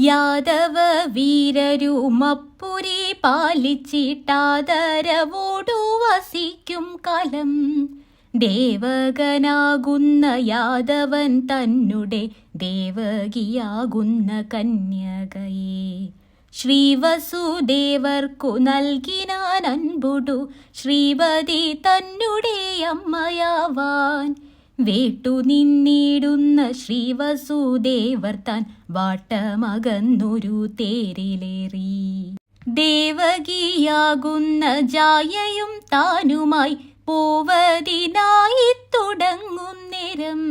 യാദവ വീരരുമപ്പുരി പാലിച്ചിട്ടാദരവോടു വസിക്കും കാലം. ദേവകനാകുന്ന യാദവൻ തന്നെ ദേവകിയാകുന്ന കന്യകയെ ശ്രീവസുദേവർക്കു നൽകിനാൻ അൻപുടു ശ്രീപതി തന്നെ അമ്മയാവാൻ. വേട്ടു നിന്നിടുന്ന ശ്രീവസുദേവർ താൻ വാട്ടമകന്നൊരു തേരിലേറി. ദേവകിയാകുന്ന ജായയും താനുമായി പോവതിനായി തുടങ്ങുന്നേരം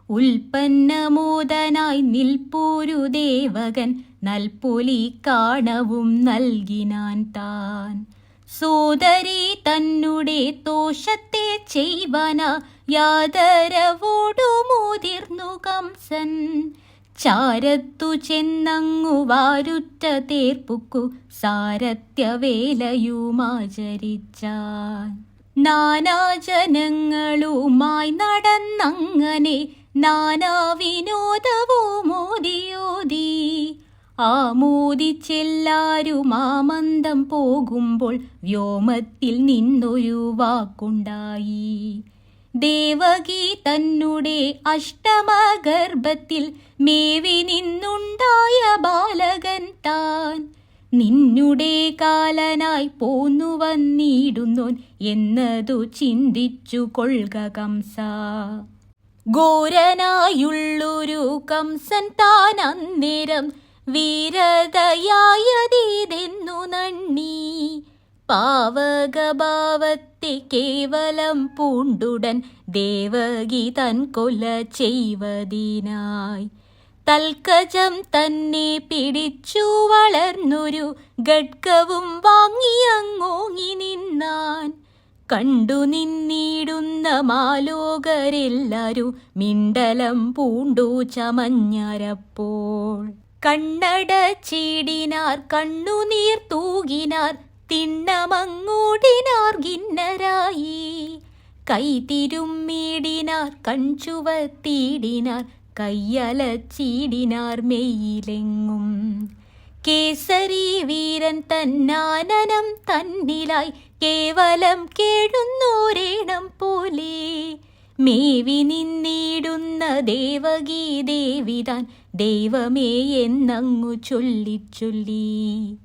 ഉൽപ്പന്നമോദനായി നിൽപ്പൊരു ദേവകൻ നൽപൊലി കാണവും നൽകിനാൻ താൻ. സോദരി തന്നെ ദോഷത്തെ ചെയ്വന യാദരവോടു മുതിർന്നു കംസൻ. ചാരത്തു ചെന്നങ്ങു വാരുറ്റ തേർപ്പുക്കു സാരഥ്യവേലയുമാചരിച്ചാൻ. നാനാജനങ്ങളുമായി നടന്നങ്ങനെ നാനാ വിനോദവും മോദിയോതി. ആമോദിച്ചെല്ലാരും ആമന്ദം പോകുമ്പോൾ വ്യോമത്തിൽ നിന്നൊരു വാക്കുണ്ടായി. ദേവകി തന്നെ അഷ്ടമഗർഭത്തിൽ മേവി നിന്നുണ്ടായ ബാലകൻ താൻ. നിന്നുടെ കാലനായി പോന്നു വന്നിടുന്നോൻ എന്നതു ചിന്തിച്ചു കൊള്ളുക കംസ. ഘോരനായുള്ളൊരു കംസൻ താൻ അന്നേരം വീരതയായതീതെന്നു നണ്ണി. പാവകഭാവത്തെ കേവലം പൂണ്ടുടൻ ദേവകി തൻ കൊല ചെയ്വതിനായി തൽക്കജം തന്നെ പിടിച്ചു വളർന്നൊരു ഖഡ്ഗവും വാങ്ങിയങ്ങോങ്ങി നിന്നാൻ. കണ്ടു നിന്നിടുന്ന മാലോകരെല്ലാരും മിണ്ടലം പൂണ്ടു ചമഞ്ഞരപ്പോൾ. കണ്ണടച്ചിടിനാർ കണ്ണുനീർ തൂകിനാർ തിണ്ണമങ്ങൂടിനാർ ഖിന്നരായി. കൈതിരുമ്മിടിനാർ കൺചുവത്തിടിനാർ കയ്യലച്ചിടിനാർ മെയ്യിലെങ്ങും. കേസരി വീരൻ തന്നാനനം തന്നിലായി കേവലം കേഴുന്നോരേണം പോലെ മേവി നിന്നിടുന്ന ദേവകീ ദേവിതാൻ ദൈവമേ എന്നങ്ങു ചൊല്ലിച്ചൊല്ലി.